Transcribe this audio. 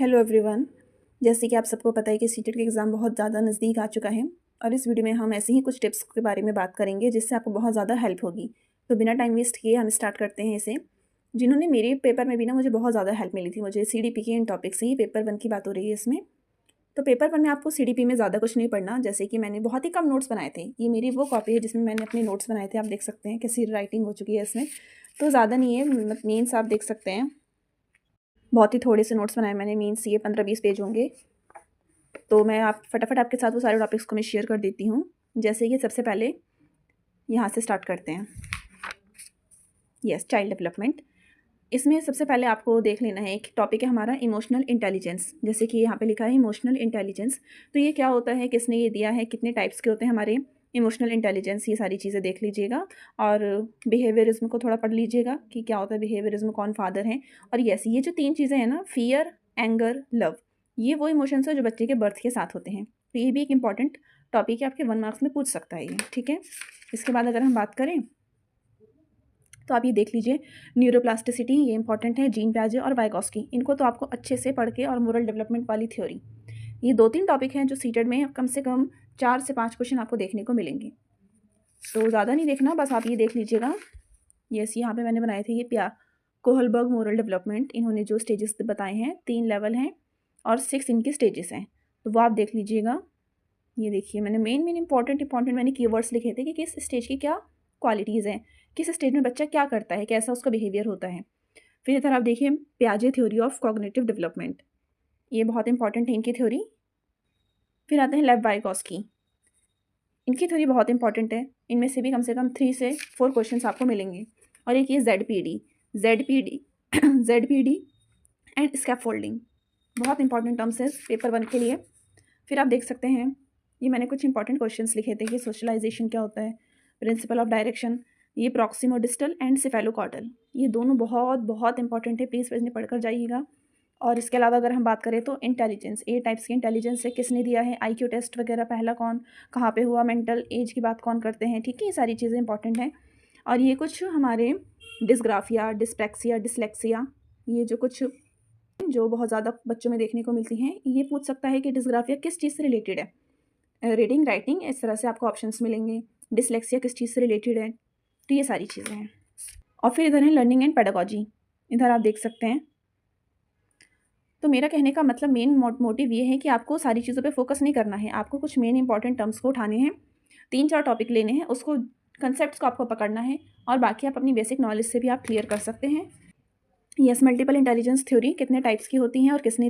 Hello everyone. जैसे कि आप सबको पता है कि सीटेट का एग्ज़ाम बहुत ज़्यादा नज़दीक आ चुका है और इस वीडियो में हम ऐसे ही कुछ टिप्स के बारे में बात करेंगे जिससे आपको बहुत ज़्यादा हेल्प होगी। तो बिना टाइम वेस्ट किए हम स्टार्ट करते हैं इसे। जिन्होंने मेरे पेपर में भी ना मुझे बहुत ज़्यादा हेल्प मिली थी, मुझे सीडीपी के इन टॉपिक से ही पेपर 1 की बात हो रही है इसमें। तो पेपर 1 में आपको सीडीपी में ज़्यादा कुछ नहीं पढ़ना, जैसे कि मैंने बहुत ही कम नोट्स बनाए थे। ये मेरी वो कॉपी है जिसमें मैंने अपने नोट्स बनाए थे, आप देख सकते हैं कैसी राइटिंग हो चुकी है इसमें। तो ज़्यादा नहीं है, मीन्स आप देख सकते हैं बहुत ही थोड़े से नोट्स बनाए मैंने, मीन्स ये 15-20 पेज होंगे। तो मैं आप फटाफट आपके साथ वो सारे टॉपिक्स को मैं शेयर कर देती हूँ। जैसे कि सबसे पहले यहाँ से स्टार्ट करते हैं। Yes, child development. इसमें सबसे पहले आपको देख लेना है, एक टॉपिक है हमारा इमोशनल इंटेलिजेंस। जैसे कि यहाँ पे लिखा है इमोशनल इंटेलिजेंस। तो ये क्या होता है, किसने ये दिया है, कितने टाइप्स के होते हैं हमारे इमोशनल इंटेलिजेंस, ये सारी चीज़ें देख लीजिएगा। और बिहेवियरिज्म को थोड़ा पढ़ लीजिएगा कि क्या होता है बिहेवियरिज्म, कौन फादर हैं। और यस, ये जो 3 चीज़ें हैं ना, फियर, एंगर, लव, ये वो इमोशंस हैं जो बच्चे के बर्थ के साथ होते हैं। तो ये भी एक इंपॉर्टेंट टॉपिक है, आपके 1 मार्क्स में पूछ सकता है ये, ठीक है। इसके बाद अगर हम बात करें तो आप ये देख लीजिए, न्यूरोप्लास्टिसिटी, ये इंपॉर्टेंट है, जीन पियाजे और वाइगॉस्की, इनको तो आपको अच्छे से पढ़ के, और मोरल डेवलपमेंट वाली थ्योरी, ये 2-3 टॉपिक हैं जो सीटेड में कम से कम 4 से 5 क्वेश्चन आपको देखने को मिलेंगे। तो ज़्यादा नहीं देखना, बस आप ये देख लीजिएगा। यस, यहाँ पे मैंने बनाए थे ये कोहलबर्ग मोरल डेवलपमेंट, इन्होंने जो स्टेजेस बताए हैं, 3 लेवल हैं और 6 इनके स्टेजेस हैं, तो वो आप देख लीजिएगा। ये देखिए, मैंने मेन इंपॉर्टेंट मैंने कीवर्ड्स लिखे थे कि किस स्टेज की क्या क्वालिटीज़ हैं, किस स्टेज में बच्चा क्या करता है, कैसा उसका बिहेवियर होता है। फिर इधर आप देखिए पियाजे थ्योरी ऑफ कॉग्निटिव डेवलपमेंट, ये बहुत इंपॉर्टेंट है इनकी थ्योरी। फिर आते हैं लेव वाइगॉस्की, इनकी थ्योरी बहुत इंपॉर्टेंट है, इनमें से भी कम 3 से 4 क्वेश्चन आपको मिलेंगे। और एक ये Z P D and scaffolding, बहुत इंपॉर्टेंट टर्म्स है पेपर 1 के लिए। फिर आप देख सकते हैं, ये मैंने कुछ इंपॉर्टेंट क्वेश्चंस लिखे थे कि सोशलाइजेशन क्या होता है, प्रिंसिपल ऑफ डायरेक्शन, ये प्रॉक्सिमोडिस्टल एंड सिफेलोकॉर्डल, ये दोनों बहुत बहुत इंपॉर्टेंट है, प्लीज़ इन्हें पढ़कर जाइएगा। और इसके अलावा अगर हम बात करें तो इंटेलिजेंस, 8 टाइप्स की इंटेलिजेंस है, किसने दिया है, आईक्यू टेस्ट वगैरह पहला कौन, कहाँ पे हुआ, मेंटल एज की बात कौन करते हैं, ठीक है, ये सारी चीज़ें इंपॉर्टेंट हैं। और ये कुछ हमारे डिस्ग्राफिया, डिस्प्रैक्सिया, डिसलेक्सिया, ये जो कुछ जो बहुत ज़्यादा बच्चों में देखने को मिलती हैं, ये पूछ सकता है कि डिस्ग्राफिया किस चीज़ से रिलेटेड है, रीडिंग, राइटिंग, इस तरह से आपको ऑप्शंस मिलेंगे। डिसलेक्सिया किस चीज़ से रिलेटेड है, तो ये सारी चीज़ें हैं। और फिर इधर है लर्निंग एंड पेडागॉजी, इधर आप देख सकते हैं। तो मेरा कहने का मतलब मेन मोटिव ये है कि आपको सारी चीज़ों पे फोकस नहीं करना है, आपको कुछ मेन इंपॉर्टेंट टर्म्स को उठाने हैं, 3-4 टॉपिक लेने हैं, उसको कंसेप्ट्स को आपको पकड़ना है, और बाकी आप अपनी बेसिक नॉलेज से भी आप क्लियर कर सकते हैं। यस, मल्टीपल इंटेलिजेंस थ्योरी कितने टाइप्स की होती हैं और किसने